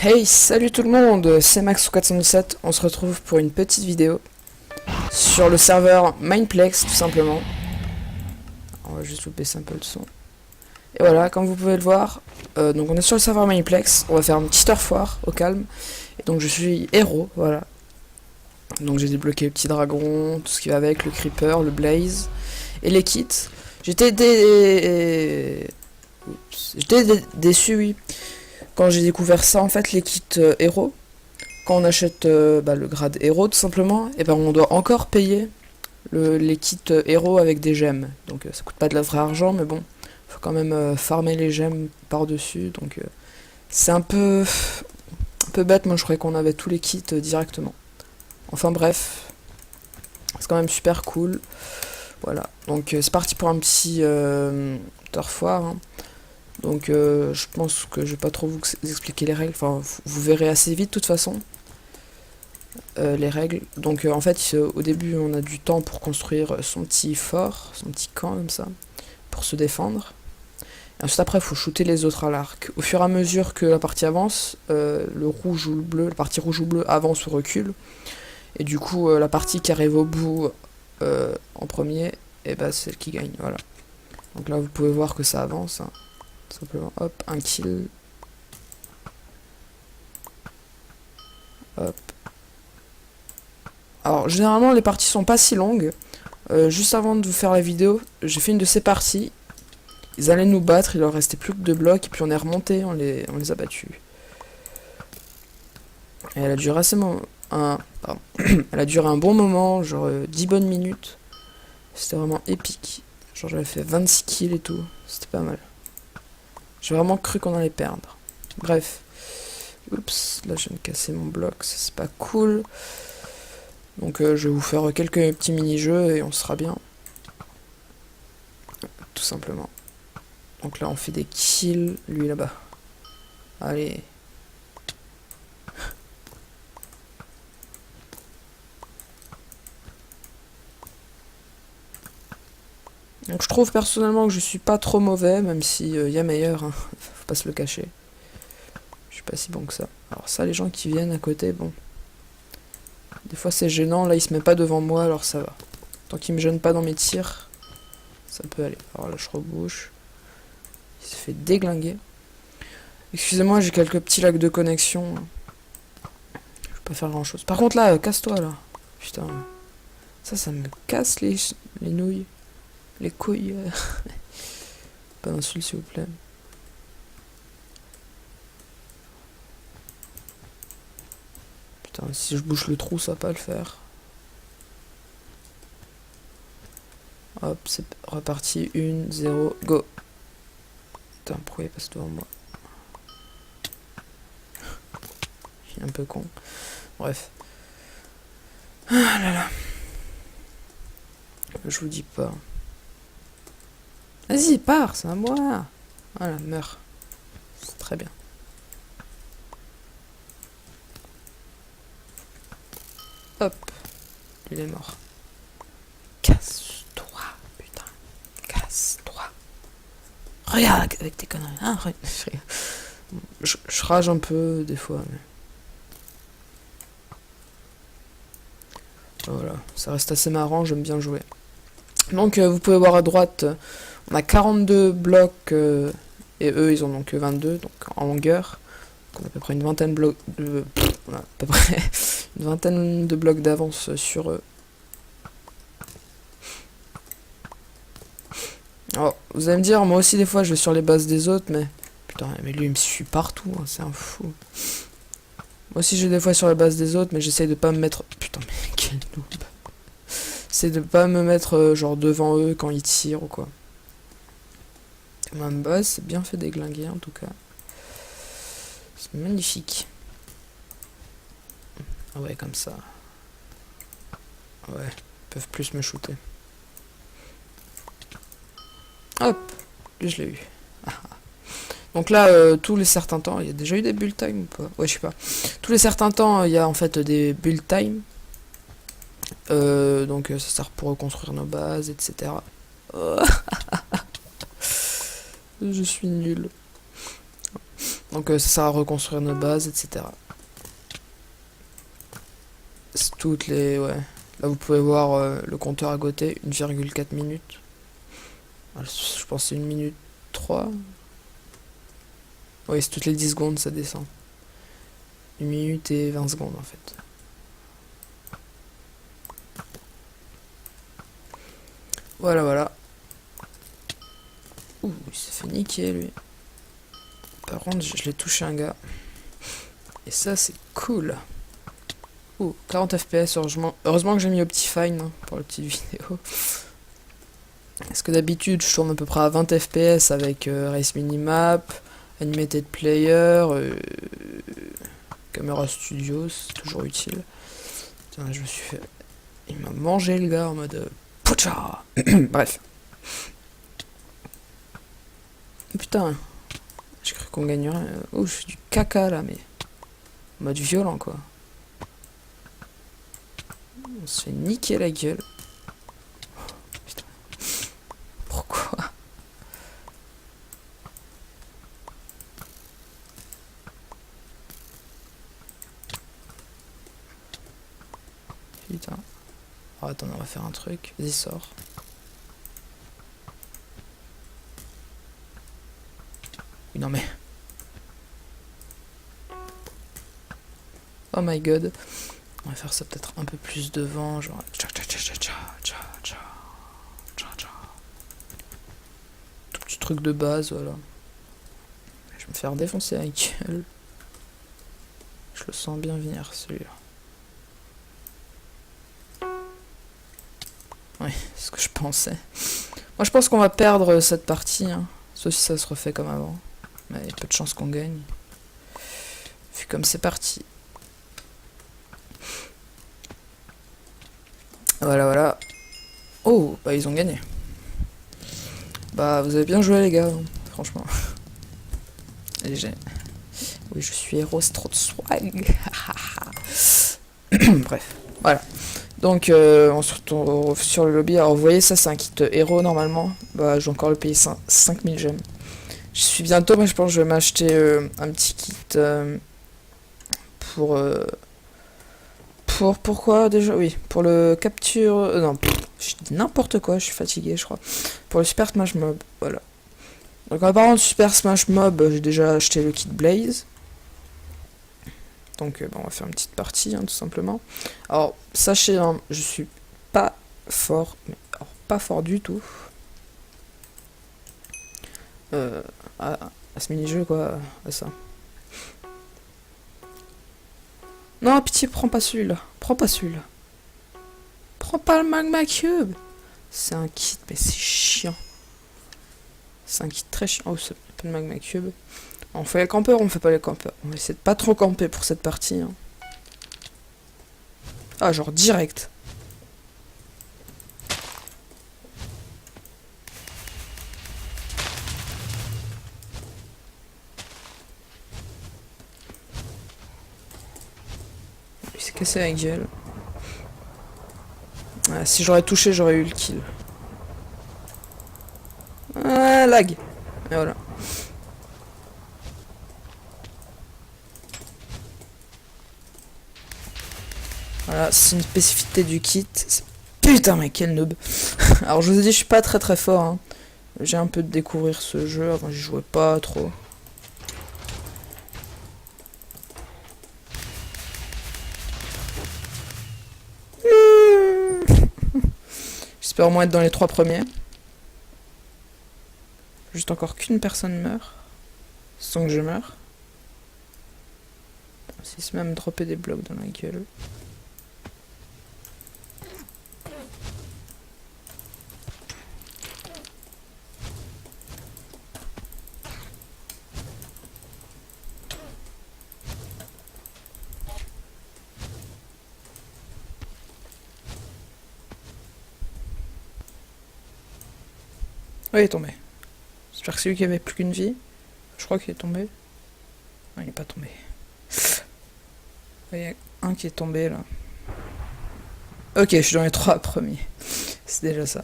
Hey, salut tout le monde, c'est Max417, on se retrouve pour une petite vidéo sur le serveur Mineplex tout simplement. On va juste baisser un peu le son. Et voilà, comme vous pouvez le voir, donc on est sur le serveur Mineplex, on va faire une petite turf war au calme. Et donc je suis héros, voilà. Donc j'ai débloqué le petit dragon, tout ce qui va avec, le creeper, le blaze et les kits. J'étais déçu, oui, quand j'ai découvert ça en fait, les kits héros. Quand on achète le grade héros tout simplement, et ben on doit encore payer les kits héros avec des gemmes. Donc ça coûte pas de la vraie argent, mais bon, faut quand même farmer les gemmes par-dessus. Donc c'est un peu bête, moi je croyais qu'on avait tous les kits directement. Enfin bref, c'est quand même super cool. Voilà, donc c'est parti pour un petit turf war, hein. Donc je pense que je vais pas trop vous expliquer les règles, enfin vous verrez assez vite de toute façon. Les règles. Donc en fait au début on a du temps pour construire son petit fort, son petit camp comme ça, pour se défendre. Et ensuite après il faut shooter les autres à l'arc. Au fur et à mesure que la partie avance, le rouge ou le bleu, la partie rouge ou bleu avance ou recule. Et du coup la partie qui arrive au bout en premier, et bah c'est celle qui gagne, voilà. Donc là vous pouvez voir que ça avance, hein. Tout simplement, hop, un kill. Hop. Alors généralement les parties sont pas si longues. Juste avant de vous faire la vidéo, j'ai fait une de ces parties. Ils allaient nous battre, il leur restait plus que 2 blocs, et puis on est remonté, on les a battus. Et elle a duré elle a duré un bon moment, genre 10 bonnes minutes. C'était vraiment épique. Genre j'avais fait 26 kills et tout, c'était pas mal. J'ai vraiment cru qu'on allait perdre. Bref. Oups, là je viens de casser mon bloc, ça c'est pas cool. Donc je vais vous faire quelques petits mini-jeux et on sera bien. Tout simplement. Donc là on fait des kills, lui là-bas. Allez. Donc je trouve personnellement que je suis pas trop mauvais, même si y a meilleur, hein. Faut pas se le cacher. Je suis pas si bon que ça. Alors ça, les gens qui viennent à côté, bon. Des fois c'est gênant, là il se met pas devant moi, alors ça va. Tant qu'il me gêne pas dans mes tirs, ça peut aller. Alors là je rebouche. Il se fait déglinguer. Excusez-moi, j'ai quelques petits lags de connexion. Je peux pas faire grand chose. Par contre là, casse-toi là. Putain. Ça me casse les nouilles. Les couilles. Pas d'insulte s'il vous plaît. Putain, si je bouche le trou, ça va pas le faire. Hop, c'est reparti. 1, 0, go. Putain, pourquoi il passe devant moi? Je suis un peu con. Bref. Ah là là. Je vous dis pas. Vas-y, pars, c'est à moi. Voilà, meurs. C'est très bien. Hop. Il est mort. Casse-toi, putain. Casse-toi. Regarde avec tes conneries. Hein, je rage un peu des fois, mais... Voilà, ça reste assez marrant, j'aime bien jouer. Donc vous pouvez voir à droite, on a 42 blocs et eux ils en ont que 22, donc en longueur. Donc on a à peu près une vingtaine on a à peu près une vingtaine de blocs d'avance sur eux. Alors vous allez me dire, moi aussi des fois je vais sur les bases des autres, mais putain, mais lui il me suit partout, hein, c'est un fou. Moi aussi je vais des fois sur la base des autres, mais j'essaye de pas me mettre... Putain mais quel noob. C'est de pas me mettre genre devant eux quand ils tirent ou quoi. Même base, c'est bien fait déglinguer en tout cas. C'est magnifique. Ah ouais, comme ça. Ouais, ils peuvent plus me shooter. Hop, lui je l'ai eu. Donc là, tous les certains temps, il y a déjà eu des build time ou pas? Ouais, je sais pas. Tous les certains temps, il y a en fait des build time. Donc ça sert pour reconstruire nos bases, etc. Je suis nul. Donc ça sert à reconstruire nos bases, etc. C'est toutes les... Ouais. Là vous pouvez voir le compteur à côté, 1,4 minutes. Je pense que c'est 1 minute 3. Oui, c'est toutes les 10 secondes ça descend. 1 minute et 20 secondes en fait. Voilà, voilà. Ouh, il s'est fait niquer lui. Par contre, je l'ai touché un gars. Et ça, c'est cool. Ouh, 40 FPS, heureusement que j'ai mis Optifine hein, pour la petite vidéo. Parce que d'habitude, je tourne à peu près à 20 FPS avec Race Minimap, Animated Player, Camera Studio, c'est toujours utile. Tiens, je me suis fait... Il m'a mangé le gars en mode... Poucha. Bref. Putain, j'ai cru qu'on gagnerait. Oh, je fais du caca là, mais... En mode violent quoi. On se fait niquer la gueule. Putain. Pourquoi? Putain. Oh, attends, on va faire un truc. Vas-y, sors. Oui, non mais... Oh my god. On va faire ça peut-être un peu plus devant, genre... Tcha tcha tcha tcha tcha tcha tcha tcha tcha. Tout petit truc de base, voilà. Je vais me faire défoncer la gueule. Je le sens bien venir, celui-là. Oui, c'est ce que je pensais. Moi, je pense qu'on va perdre cette partie, hein. Sauf si ça se refait comme avant. Mais il y a peu de chances qu'on gagne. Vu comme c'est parti. Voilà, voilà. Oh, bah ils ont gagné. Bah, vous avez bien joué, les gars, hein, franchement. Et oui, je suis héros, c'est trop de swag. Bref, voilà. Donc, on se retrouve sur le lobby. Alors, vous voyez, ça, c'est un kit héros, normalement. Bah, je vais encore le payer 5000 gemmes. Je suis bientôt, mais je pense que je vais m'acheter un petit kit pour... Pourquoi, déjà? Oui, pour le capture... non, je dis n'importe quoi, je suis fatigué, je crois. Pour le Super Smash Mob, voilà. Donc, en parlant de Super Smash Mob, j'ai déjà acheté le kit Blaze. Donc on va faire une petite partie, hein, tout simplement. Alors, sachez, hein, je suis pas fort, mais alors, pas fort du tout. À ce mini-jeu, quoi, à ça. Non, pitié, prends pas celui-là. Prends pas celui-là. Prends pas le Magma Cube. C'est un kit, mais c'est chiant. C'est un kit très chiant. Oh, c'est pas le Magma Cube. On fait les campeurs, on fait pas les campeurs. On va essayer de pas trop camper pour cette partie. Hein. Ah, genre direct. Il s'est cassé la gueule. Ah, si j'aurais touché, j'aurais eu le kill. Ah, lag. Et voilà. Voilà, c'est une spécificité du kit. Putain, mais quel noob. Alors, je vous ai dit, je suis pas très très fort. Hein. J'ai un peu de découvrir ce jeu. Avant, j'y jouais pas trop. J'espère au moins être dans les 3 premiers. Juste encore qu'une personne meurt. Sans que je meure. Si c'est même dropper des blocs dans la gueule. Oui, il est tombé. J'espère que c'est lui qui avait plus qu'une vie. Je crois qu'il est tombé. Non, il est pas tombé. Il y a un qui est tombé là. Ok, je suis dans les 3 premiers. C'est déjà ça.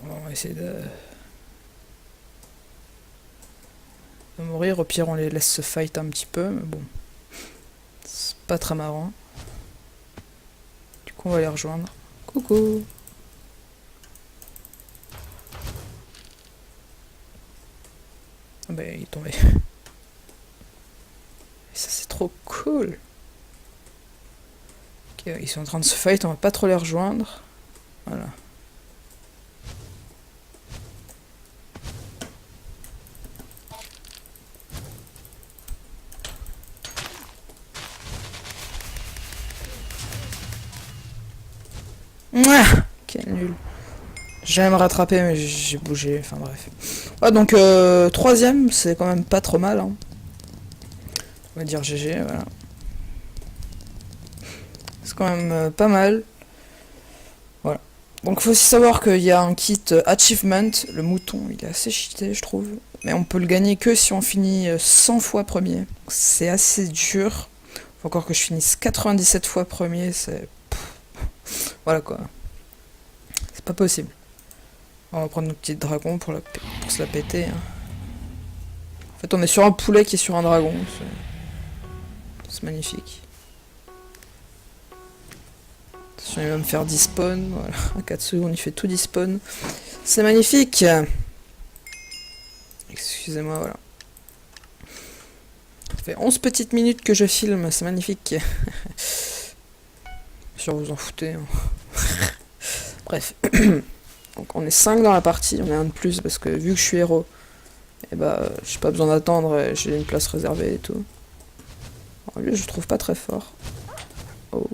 On va essayer de... de mourir. Au pire, on les laisse se fight un petit peu, mais bon. C'est pas très marrant. Du coup, on va les rejoindre. Coucou! Ah bah, il est tombé. Et ça, c'est trop cool! Ok, ils sont en train de se fight, on va pas trop les rejoindre. Voilà. Mouah, quel nul. J'allais me rattraper, mais j'ai bougé, enfin bref. Ah, donc, troisième, c'est quand même pas trop mal. Hein. On va dire GG, voilà. C'est quand même pas mal. Voilà. Donc, il faut aussi savoir qu'il y a un kit Achievement. Le mouton, il est assez cheaté, je trouve. Mais on peut le gagner que si on finit 100 fois premier. C'est assez dur. Faut encore que je finisse 97 fois premier, c'est... Voilà quoi. C'est pas possible. On va prendre nos petits dragons pour se la péter. Hein. En fait, on est sur un poulet qui est sur un dragon. C'est magnifique. Attention, il va me faire despawn. Voilà, à Katsu, on y fait tout despawn. C'est magnifique. Excusez-moi, voilà. Ça fait 11 petites minutes que je filme, c'est magnifique. Sûr, vous en foutez. Hein. Bref. Donc on est 5 dans la partie, on est un de plus parce que vu que je suis héros, et bah j'ai pas besoin d'attendre, j'ai une place réservée et tout. Alors, lui je le trouve pas très fort. Oh.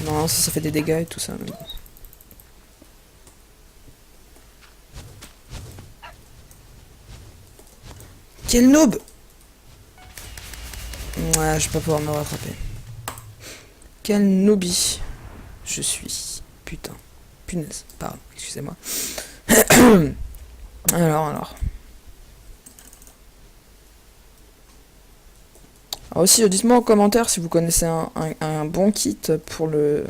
Non, ça fait des dégâts et tout ça. Mais bon. Quel noob! Ouais, je vais pas pouvoir me rattraper. Quel noobie je suis. Putain. Punaise. Pardon, excusez-moi. Alors. Alors aussi, dites-moi en commentaire si vous connaissez un bon kit pour le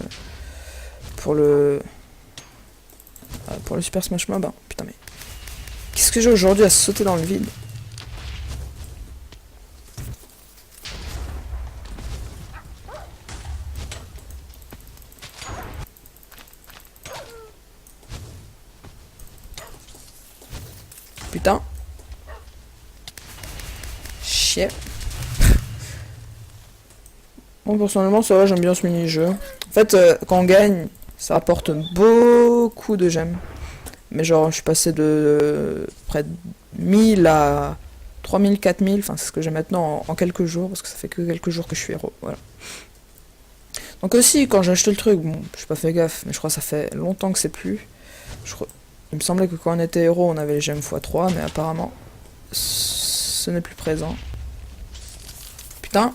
Super Smash Mob. Hein. Putain mais qu'est-ce que j'ai aujourd'hui à sauter dans le vide? Putain. Chier. Bon, personnellement, ça va, j'aime bien ce mini-jeu. En fait, quand on gagne, ça apporte beaucoup de gemmes. Mais genre, je suis passé de près de 1000 à 3000, 4000. Enfin, c'est ce que j'ai maintenant en quelques jours, parce que ça fait que quelques jours que je suis héros. Voilà. Donc aussi, quand j'ai acheté le truc, bon, j'ai pas fait gaffe, mais je crois que ça fait longtemps que c'est plus. Il me semblait que quand on était héros, on avait les gemmes x3, mais apparemment, ce n'est plus présent. Putain.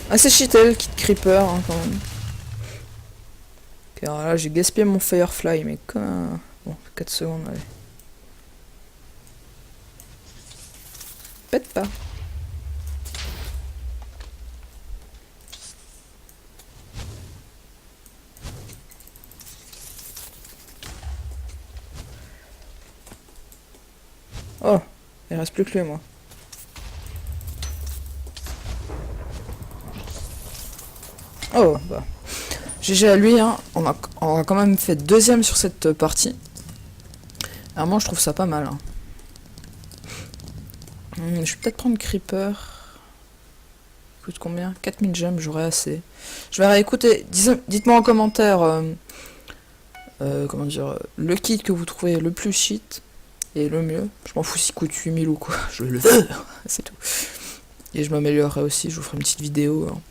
Ah, c'est cheaté le kit creeper hein, quand même. Ok, alors là j'ai gaspillé mon firefly, mais comme un... Bon, 4 secondes, allez. Pète pas. Oh, il reste plus que lui, moi. Oh, bah. GG à lui, hein. On a quand même fait deuxième sur cette partie. Alors moi, je trouve ça pas mal. Hein. Je vais peut-être prendre Creeper. Il coûte combien? 4000 gemmes, j'aurais assez. Je vais réécouter. Dites-moi en commentaire, comment dire, le kit que vous trouvez le plus cheat et le mieux. Je m'en fous s'il coûte 8000 ou quoi. Je le veux, c'est tout. Et je m'améliorerai aussi, je vous ferai une petite vidéo. Hein.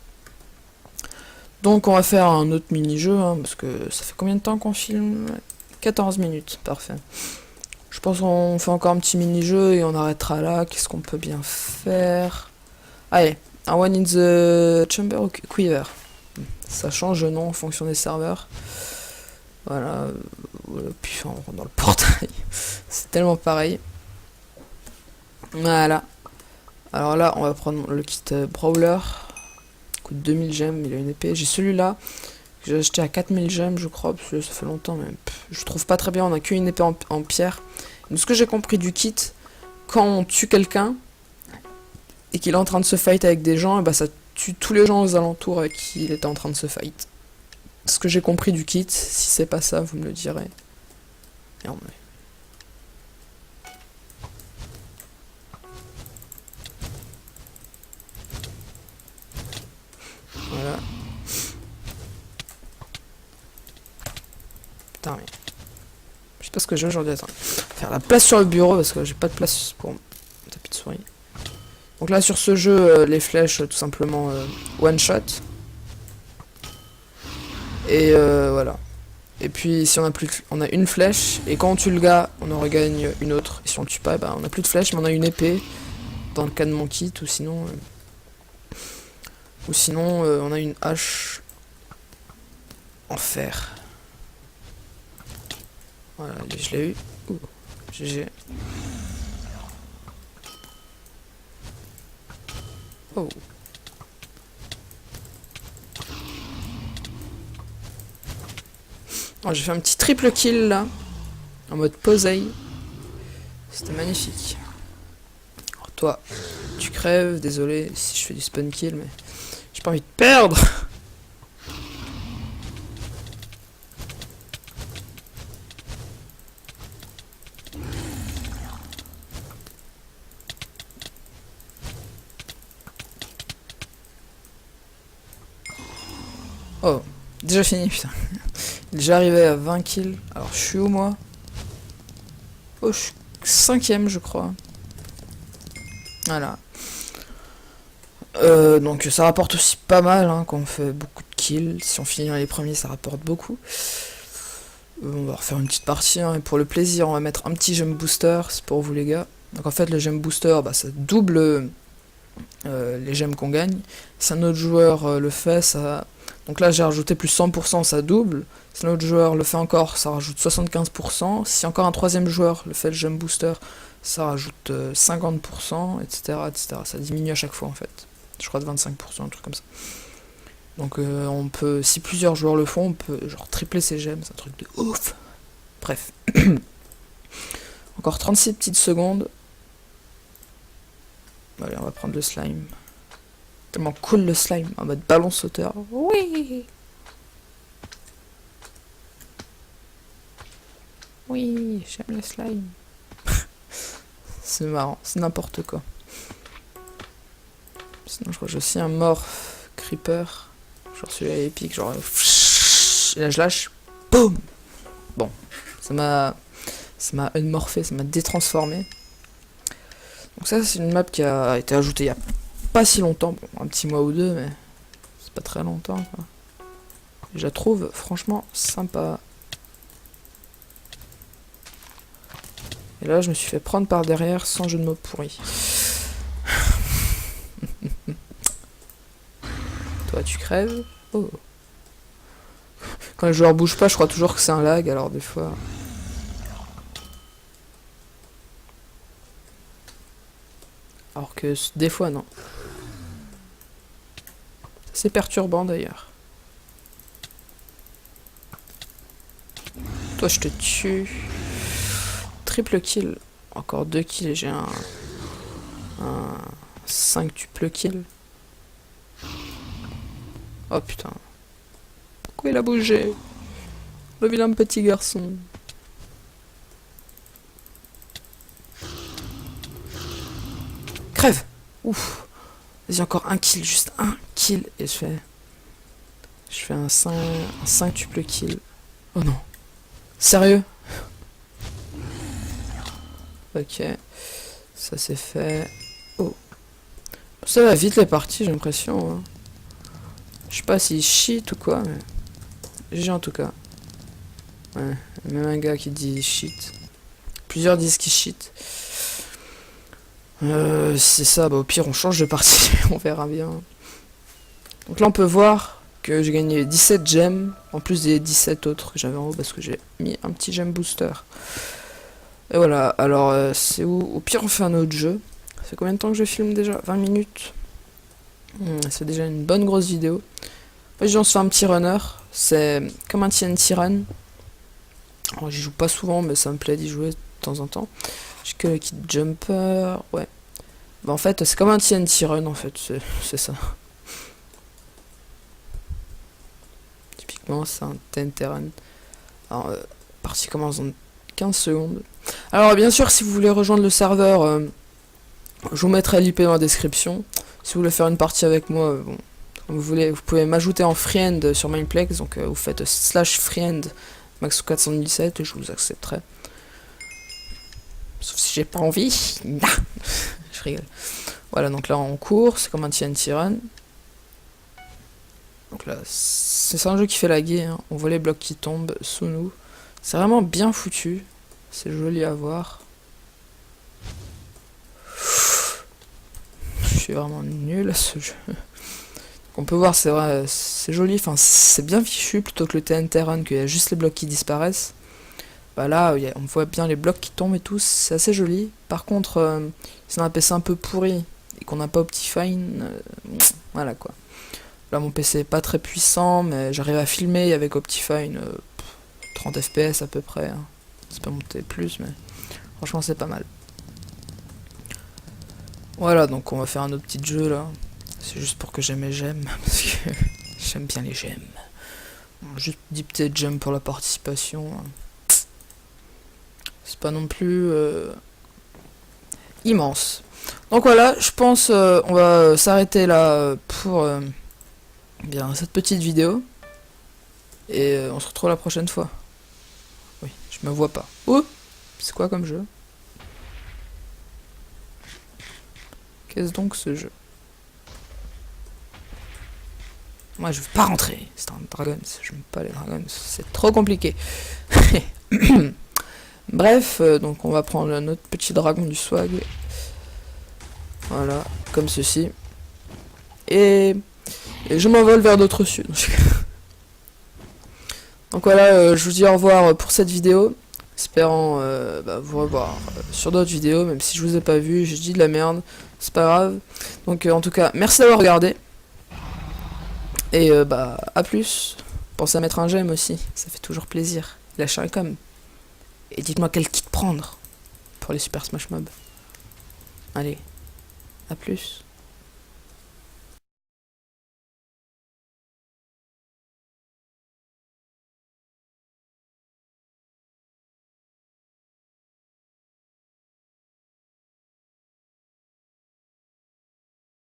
Donc on va faire un autre mini-jeu, hein, parce que ça fait combien de temps qu'on filme? 14 minutes, parfait. Je pense qu'on fait encore un petit mini-jeu et on arrêtera là. Qu'est-ce qu'on peut bien faire? Allez, un One in the Chamber ou Quiver. Ça change de nom en fonction des serveurs. Voilà. Puis on rentre dans le portail. C'est tellement pareil. Voilà. Alors là, on va prendre le kit Brawler. Il coûte 2000 gemmes, il a une épée. J'ai celui-là, que j'ai acheté à 4000 gemmes, je crois, parce que ça fait longtemps, mais je trouve pas très bien. On a qu'une épée en pierre. Donc, ce que j'ai compris du kit, quand on tue quelqu'un et qu'il est en train de se fight avec des gens, et bah ça tue tous les gens aux alentours avec qui il était en train de se fight. Ce que j'ai compris du kit, si c'est pas ça, vous me le direz. Merde, mais... Voilà. Putain, mais... Je sais pas ce que j'ai aujourd'hui, attends. Faire la place sur le bureau parce que j'ai pas de place pour mon tapis de souris. Donc là, sur ce jeu, les flèches, tout simplement one shot. Et voilà. Et puis si on a plus, on a une flèche, et quand on tue le gars, on en regagne une autre. Et si on le tue pas, bah, on a plus de flèches, mais on a une épée, dans le cas de mon kit, ou sinon on a une hache en fer. Voilà, je l'ai eu. Ouh, GG. Oh. Oh, j'ai fait un petit triple kill là, en mode poseille. C'était magnifique. Alors toi, tu crèves, désolé si je fais du spawn kill, mais j'ai pas envie de perdre. Oh, déjà fini, putain. Déjà arrivé à 20 kills. Alors je suis où moi? Oh, je suis 5ème je crois. Voilà. Donc ça rapporte aussi pas mal hein, quand on fait beaucoup de kills. Si on finit dans les premiers, ça rapporte beaucoup. On va refaire une petite partie hein, et pour le plaisir, on va mettre un petit gem booster, c'est pour vous les gars. Donc en fait, le gem booster, bah, ça double les gemmes qu'on gagne. Si un autre joueur le fait, ça... Donc là, j'ai rajouté plus 100%, ça double. Si un autre joueur le fait encore, ça rajoute 75%. Si encore un troisième joueur le fait le gem booster, ça rajoute 50%, etc., etc. Ça diminue à chaque fois en fait. Je crois de 25%, un truc comme ça. Donc on peut, si plusieurs joueurs le font, on peut genre tripler ses gemmes, c'est un truc de ouf. Bref. Encore 36 petites secondes. Allez, on va prendre le slime. Tellement cool le slime, en mode ballon sauteur. Oui. Oui, j'aime le slime. C'est marrant, c'est n'importe quoi. Sinon je crois que j'ai aussi un morph creeper. Genre celui-là est épique, genre... Et là je lâche, boum. Bon, ça m'a unmorphé, ça m'a détransformé. Donc ça c'est une map qui a été ajoutée il y a pas si longtemps, bon, un petit mois ou deux, mais c'est pas très longtemps quoi. Je la trouve franchement sympa. Et là je me suis fait prendre par derrière sans jeu de mots pourri. Toi tu crèves. Oh. Quand le joueur bouge pas, je crois toujours que c'est un lag, alors des fois... Alors que des fois, non. C'est perturbant d'ailleurs. Toi, je te tue. Triple kill. Encore 2 kills et j'ai un 5 tuple kill. Oh putain. Pourquoi il a bougé? Le vilain petit garçon. Crève. Ouf. Vas-y, encore un kill, juste un kill. Et je fais un 5 tuple kill. Oh non. Sérieux? Ok. Ça c'est fait. Oh. Ça va vite les parties, j'ai l'impression. Hein. Je sais pas s'il cheat ou quoi, mais... GG en tout cas. Ouais, même un gars qui dit cheat. Plusieurs disent qu'il cheat. C'est ça, bah au pire on change de partie, on verra bien. Donc là on peut voir j'ai gagné 17 gemmes, en plus des 17 autres que j'avais en haut parce que j'ai mis un petit gemme booster. Et voilà, alors c'est où? Au pire on fait un autre jeu. Ça fait combien de temps que je filme déjà? 20 minutes. C'est déjà une bonne grosse vidéo. En fait, on se fait un petit runner, c'est comme un TNT Run. Alors j'y joue pas souvent mais ça me plaît d'y jouer de temps en temps. J'ai que le kit jumper, ouais. Bah en fait c'est comme un TNT Run en fait, c'est ça. Typiquement c'est un TNT Run. Alors partie commence dans 15 secondes. Alors bien sûr si vous voulez rejoindre le serveur, je vous mettrai l'IP dans la description. Si vous voulez faire une partie avec moi, bon, comme vous pouvez m'ajouter en friend sur Mineplex, donc vous faites /friend max417 et je vous accepterai. Sauf si j'ai pas envie. Nah. Je rigole. Voilà, donc là on court, c'est comme un TNT Run. Donc là, c'est un jeu qui fait laguer, hein. On voit les blocs qui tombent sous nous. C'est vraiment bien foutu. C'est joli à voir. Je suis vraiment nul à ce jeu. On peut voir, c'est vrai, c'est joli, enfin c'est bien fichu plutôt que le TNT Run, qu'il y a juste les blocs qui disparaissent. Bah là, on voit bien les blocs qui tombent et tout, c'est assez joli. Par contre, si on a un PC un peu pourri et qu'on n'a pas Optifine, voilà quoi. Là mon PC est pas très puissant, mais j'arrive à filmer avec Optifine 30 FPS à peu près. Hein. C'est pas monter plus, mais franchement c'est pas mal. Voilà, donc on va faire un autre petit jeu là. C'est juste pour que j'aime mes gemmes, parce que j'aime bien les gemmes. Bon, juste 10 petites gemmes pour la participation. C'est pas non plus immense. Donc voilà, je pense on va s'arrêter là pour bien cette petite vidéo. Et on se retrouve la prochaine fois. Oui, je me vois pas. Oh, c'est quoi comme jeu? Qu'est-ce donc ce jeu? Moi je veux pas rentrer. C'est un Dragons. J'aime pas les Dragons. C'est trop compliqué. Bref, donc on va prendre notre petit dragon du swag. Voilà, comme ceci. Et je m'envole vers d'autres cieux. Donc voilà, je vous dis au revoir pour cette vidéo. Espérant vous revoir sur d'autres vidéos, même si je vous ai pas vu, j'ai dit de la merde. C'est pas grave. Donc en tout cas, merci d'avoir regardé. Et à plus. Pensez à mettre un j'aime aussi, ça fait toujours plaisir. Lâchez un com. Et dites-moi quel kit prendre pour les Super Smash Mob. Allez, à plus.